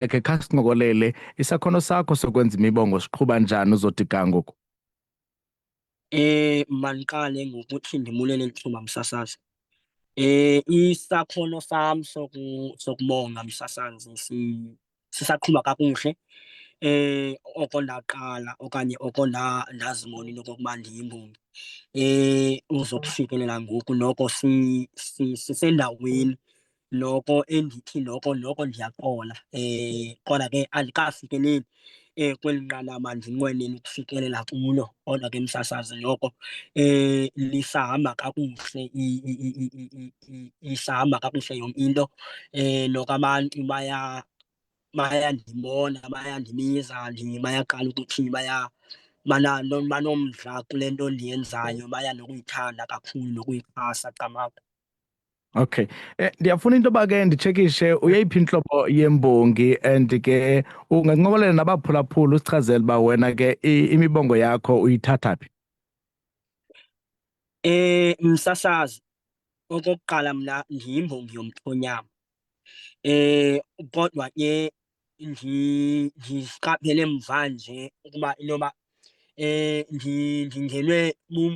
Eke khasikuncokolele isakhono sakho sokwenza imibongo siqhuba njani uzothi ga ngoku? Maniqale ngokuthi ndimulele lithuba msasazi. Isakhono sam sokubonga msasazi sisaqhuba kakuhle. Oko ndaqala okanye oko ndazibona into okokuba ndiyimbongi. Uzokufikelela ngoku noko sisendaweni noko endithi noko ndiyaqola. Kodwa ke andikafikeleli kweli nqanaba ndinqwenela ukufikelela kulo. Kodwa ke msasazi noko lisahamba kakuhle isahamba kakuhle yonke into. Noko abantu bayandibona, bayandibiza bayaqala ukuthi banomdla kule nto ndiyenzayo, baya nokuyithanda kakhulu nokuyixhasa camagu. Okay. Ndiyafuna into yoba ke nditshekishe uyeyiphi intlobo yembongi and ke ungancokolela nabaphulaphula usichazele uba wena ke imibongo yakho uyithatha phi? Msasazi, okokuqala mna ndiyimbongi yomthonyama. Kodwa ke ndiqaphele mvanje ukuba intoba ndingenwe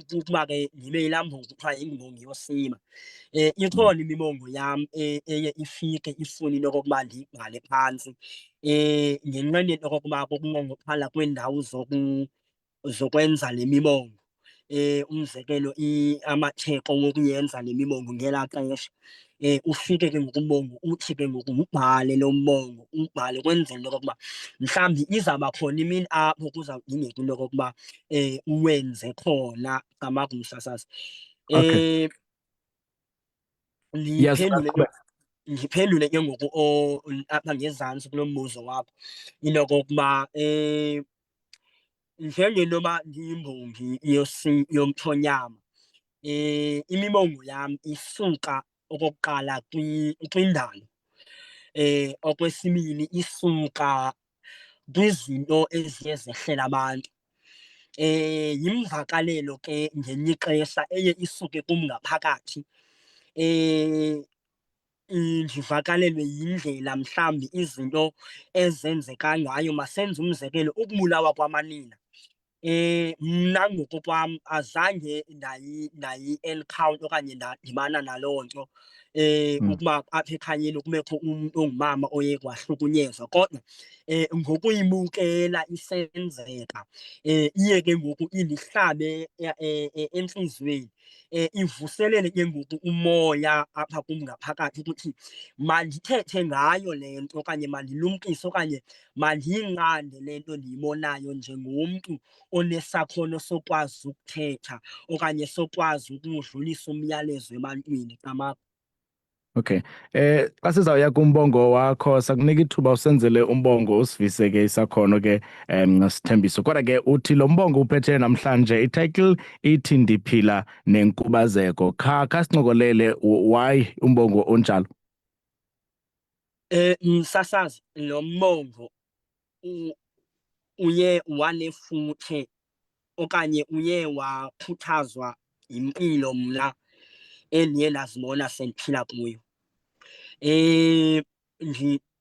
kukuba ke ndibe yilaa mbongi kuthiwa yimbongi yosiba. Ikhona imibongo yam eye ifike ifune into okokuba ndiyibhale phantsi ngenxeni yento okokuba kukunqongophala kweendawo zokwenza le mibongo. Umzekelo amatheko wokuyenza le mibongo ngelaa xesha. Ufike ke ngoku umbongo uthi ke ngoku uwubhale lo mbongo, uwubhale ukwenzela into okokuba mhlawumbi izawuba khona imini apho kuzawudingeka into okokuba uwenze khona camagu msasazi. Okay. Yes, Ndiphendule ke masiqhubeke. ndiphendule ke ngoku apha ngezantsi kulo mbuzo wakho into okokuba njengentoba ndiyimbongi yomthonyama, imibongo yam isuka okokuqala kwindalo. Okwesibini, isuka kwizinto eziye zehlela abantu. Yimvakalelo ke ngelinye ixesha eye isuke kum ngaphakathi. Ndivakalelwe yindlela mhlawumbi izinto ezenzeka ngayo. Masenze umzekelo, ukubulawa kwamanina. Mna ngokokwam azange ndayi-encounter okanye ndadibana naloo nto. Ukuba apha ekhayeni kubekho umntu ongumama oye wahlukunyezwa, kodwa ngokuyibukela isenzeka iye ke ngoku indihlabe entliziyweni. Ivuselele ke ngoku umoya apha kum ngaphakathi ukuthi mandithethe ngayo le nto okanye mandilumkise okanye mandiyinqande le nto ndiyibonayo njengomntu onesakhono sokwazi ukuthetha okanye sokwazi ukuwudlulisa umyalezo ebantwini camagu. Okay. Xa sizawuya kumbongo wakho sakunika ithuba usenzele umbongo usivise ke isakhono ke Sithembiso. Kodwa ke uthi lo mbongo uphethe namhlanje ititle ithi ndiphila nenkubazeko. Khasincokolele why umbongo onjalo? Msasazi, lo mbongo uye wanefuthe okanye uye wakhuthazwa yimpilo mna endiye ndazibona sendiphila kuyo.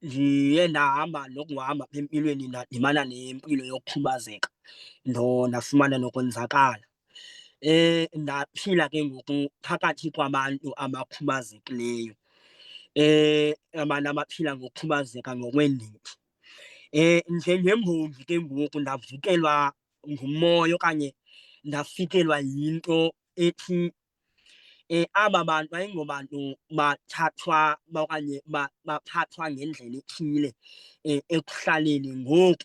Ndiye ndahamba nokuhamba apha empilweni ndadibana nempilo yokukhubazeka, ndafumana nokwenzakala. Ndaphila ke ngoku phakathi kwabantu abakhubazekileyo, abantu abaphila ngokukhubazeka ngokweendidi. Njengembongi ke ngoku ndavukelwa ngumoya okanye ndafikelwa yinto ethi aba bantu ayingobantu bathathwa okanye baphathwa ngendlela ethile ekuhlaleni. Ngoku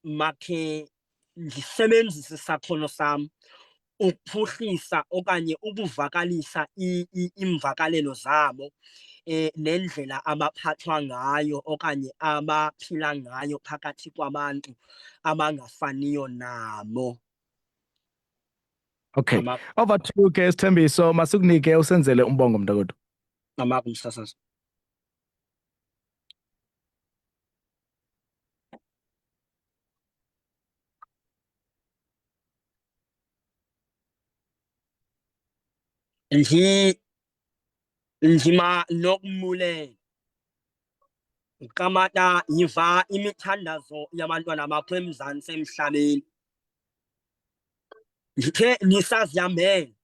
makhe ndisebenzise isakhono sam ukuphuhlisa okanye ukuvakalisa iimvakalelo zabo nendlela abaphathwa ngayo okanye abaphila ngayo phakathi kwabantu abangafaniyo nabo. Okay. Over to you ke Sithembiso, masikunike usenzele umbongo mntakwethu. Camagu msasazi. Ndima nokumbulela Kamata yiva imithandazo yabantwana bakho eMzantsi emhlabeni. Ndithe nisazihambele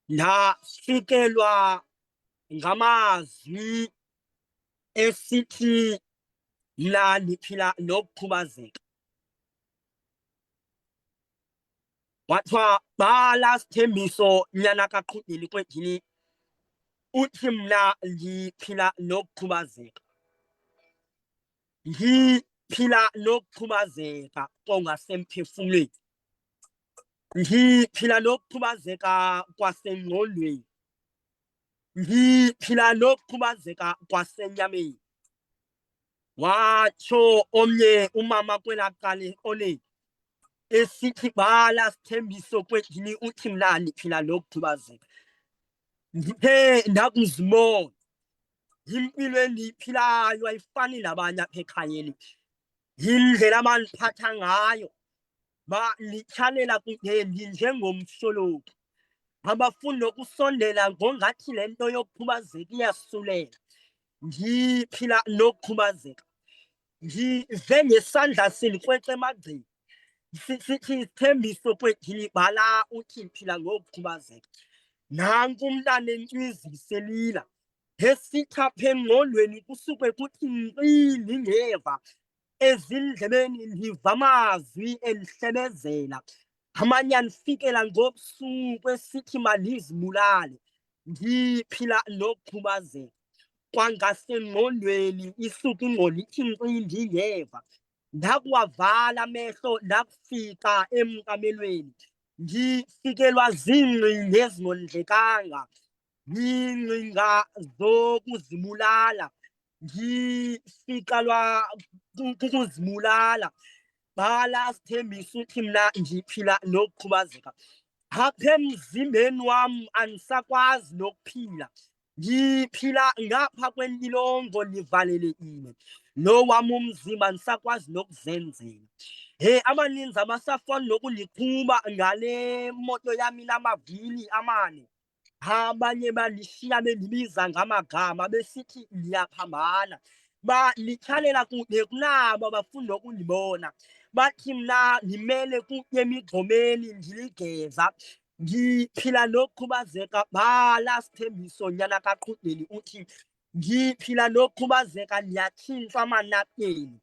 ndafikelwa ngamazwi esithi mna ndiphila nokukhubazeka. Wathiwa bala Sithembiso nyana kaQhudeli kwedini uthi mna ndiphila nokukhubazeka. Ndiphila nokukhubazeka kongasemphefumlweni. Ndiphila nokukhubazeka kwasengqondweni. Ndiphila nokukhubazeka kwasenyameni. Watsho omnye umama kwelaa cala oneni esithi bala Sithembiso kwedini uthi mna ndiphila nokukhubazeka. Ndithe ndakuzibona impilo endiyiphilayo ayifani nabanye apha ekhayeni. Yindlela abandiphatha ngayo nditshalela kude ndinjengomsoloko. Abafuni nokusondela ngongathi le nto yokukhubazeka iyasulela. Ndiphila nokukhubazeka. Ndive ngesandla silikrweca emagxeni sithi Sithembiso kwedini bala uthi ndiphila ngokukhubazeka. Nanku umntana encwizi selila esithi apha engqondweni kusuke kuthi nkqi ndingeva. Ezindlebeni ndiva amazwi endihlebezela. Amanye andifikela ngobusuku esithi mandizibulale. Ndiphila nokukhubazeka. Kwangasengqondweni isuka ingqondo ithi nkqi ndingeva. Ndakuwavala amehlo ndakufika emkamelweni. Ndifikelwa ziingcinga ezingondlekanga. Iingcinga zokuzibulala. Ndifikelwa kukuzibulala. Bala Sithembiso uthi mna ndiphila nokukhubazeka. Apha emzimbeni wam andisakwazi nokuphila. Ndiphila ngapha kwentilongo ndivalelekile. Lo wam umzimba andisakwazi nokuzenzela. Abaninzi abasafuni nokundiqhuba ngale moto yam inamavili amane. Abanye bandishiya bendibiza ngamagama besithi ndiyaphambana. Nditshalela kude kunabo abafuni nokundibona. Bathi mna ndimele kuye emigqomeni ndiligeza. Ndiphila nokukhubazeka. Bala Sithembiso nyana kaQhudeli uthi ndiphila nokukhubazeka ndiyatshintshwa amanapukeni.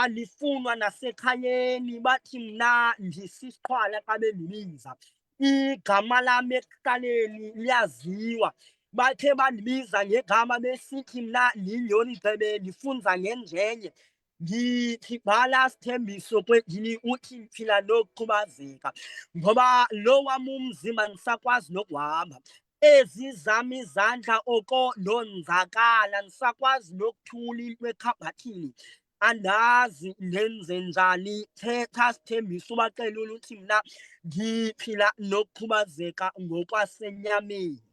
Ndifunwa nasekhayeni bathi mna ndisisiqhwala xa bendibiza. Igama lam ekuhlaleni liyaziwa. Bathe bandibiza ngegama besithi mna ndiyinyoni gxebe ndifunza ngenjenye. Ndithi bala Sithembiso kwedini uthi ndiphila nokukhubazeka. Ngoba lo wam umzimba andisakwazi nokuhamba. Ezi zam izandla oko ndonzakala andisakwazi nokuthula into ekhabhathini. Andazi ndenze njani. Thetha Sithembiso ubaxelele uthi mna ndiphila nokukhubazeka ngokwasenyameni.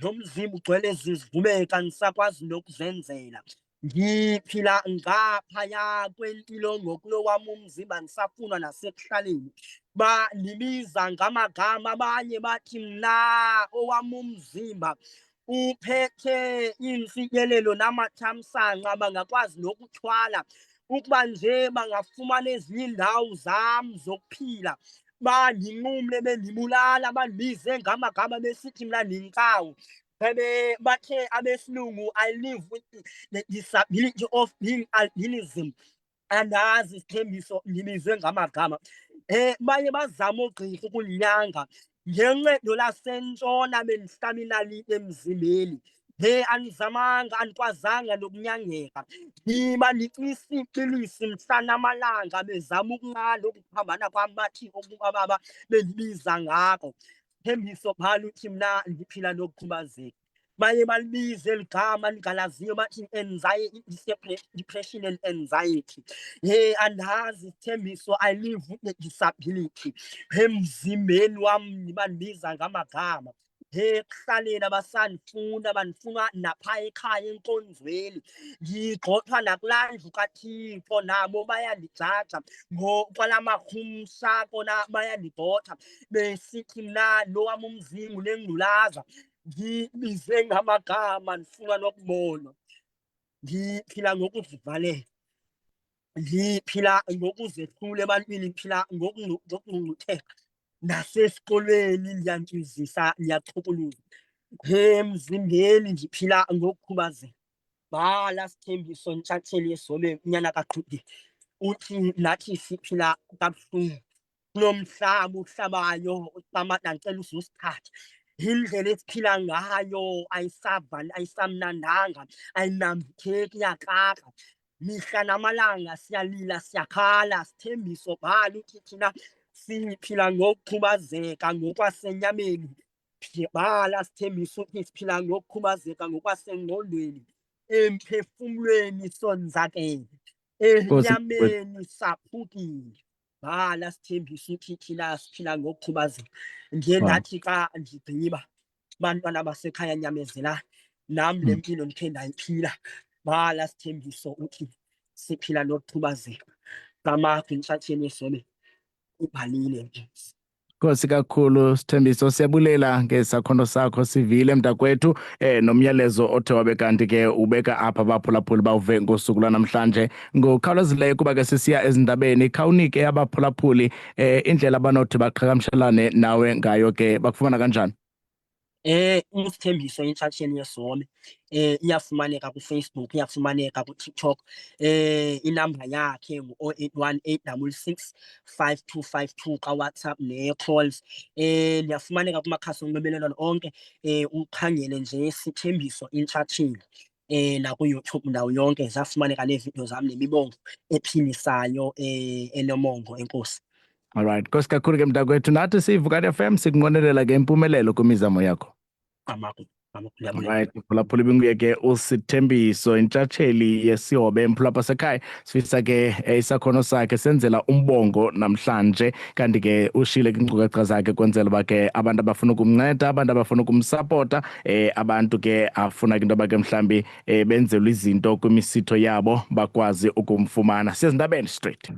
Lo mzimba ugcwele zizivubeko andisakwazi nokuzenzela. Ndiphila ngaphaya kwentilongo kulo wam umzimba andisafunwa nasekuhlaleni. Bandibiza ngamagama abanye bathi mna owam umzimba uphethe iintsikelelo namathamsanqa bangakwazi nokuthwala. Ukuba nje bangafumana ezinye iindawo zam zokuphila bandinqumle bendibulala bandibize ngamagama besithi mna ndiyinkawu. Bathe abesilungu I live with the disability of being albinism. Andazi Sithembiso ndibizwe ngamagama. Baye bazame oogqirha ukundinyanga. Ngencedo lasentshona bendihlaba inaliti emzimbeni. Andizamanga andikwazanga nokunyangeka. Ndiba ndicisa iipilisi mhla namalanga bezama ukunqanda ukuphambana kwam bathi ukuba baba bendibiza ngako. Sithembiso bhala uthi mna ndiphila nokukhubazeka. Baye balibize eli gama ndingalaziyo bathi anxiety, depression and anxiety. Andazi Sithembiso I live with the disability. Emzimbeni wam bandibiza ngamagama. Ekuhlaleni abasandifunda bandifuna napha ekhaya enkonzweni. Ndigxothwa nakulaa ndlu kaThixo nabo bayandijaja. Kwala makhumsha kona bayandigxotha besithi mna lo wam umzimba unengculaza. Ndibizwe ngamagama ndifunwa nokubonwa. Ngiphila ngokuzivalela, ngiphila ngokuzehlula ebantwini, ngiphila ngokungqungqutheka. Nasesikolweni ngiyantwizisa, ngiyachukuluza. Emzimbeni ngiphila ngokukhubazeka. Bala Sithembiso Ntshatsheli Yesobe unyana kaQhude uthi nathi siphila kabuhlungu kulo mhlaba uhlabayo uCamata, ngicela uzosithatha. Indlela esiphila ngayo ayisamnandanga, ayinambitheki, iyakrakra. Mihla namalanga siyalila, siyakhala. Sithembiso bhala uthi thina siphila ngokukhubazeka ngokwasenyameni. Bhala Sithembiso uthi siphila ngokukhubazeka ngokwasengqondweni. Emphefumulweni sonzakele, enyameni saphukile. Bhala Sithembiso uthi thina siphila ngokukhubazeka. Ngiye ndathi xa ndigqiba, bantwana basekhaya nyamezelani, nami le mpilo ndikhe ndayiphila. Bhala Sithembiso uthi siphila nokukhubazeka. Kamakho Ntshatsheli Yesobe ubhalile nje. Nkosi kakhulu Sithembiso, siyabulela ngesakhono sakho, sivile mntakwethu nomyalezo othe wabe kanti ke ubeka apha abaphulaphuli bawuve ngosuku lwanamhlanje ngokhawulezileyo kuba ke sisiya ezindabeni. Khawunike abaphulaphuli indlela abanothi baqhagamshelane nawe ngayo ke, bakufumana kanjani? uSithembiso Intshatsheli Yesobe iyafumaneka kuFacebook, iyafumaneka kuTikTok. Inamba yakhe ngu-081 866 5252 kaWhatsApp ne-calls. Liyafumaneka kumakhasi onxibelelwano onke. Ukhangele nje Sithembiso Intshatsheli naku-YouTube, ndawo yonke ziyafumaneka neevidiyo zam nemibongo ephilisayo enomongo. Enkosi. Alright, nkosi kakhulu ke mntakwethu, nathi siyiVukani FM sikunqwenelela ke impumelelo kwimizamo yakho. Right, mphulaphuli binguye ke uSithembiso Intshatsheli Yesobe emphulapha sekhaya. Sifisa ke isakhono sakhe senzela umbongo namhlanje, kanti ke ushile kwinkcukacha zakhe kwenzela uba ke abantu abafuna ukumnceda, abantu abafuna ukumsapota, abantu ke afuna ke into yoba ke mhlawumbi benzelwe izinto kwimisitho yabo bakwazi ukumfumana. Siyezindabeni straight.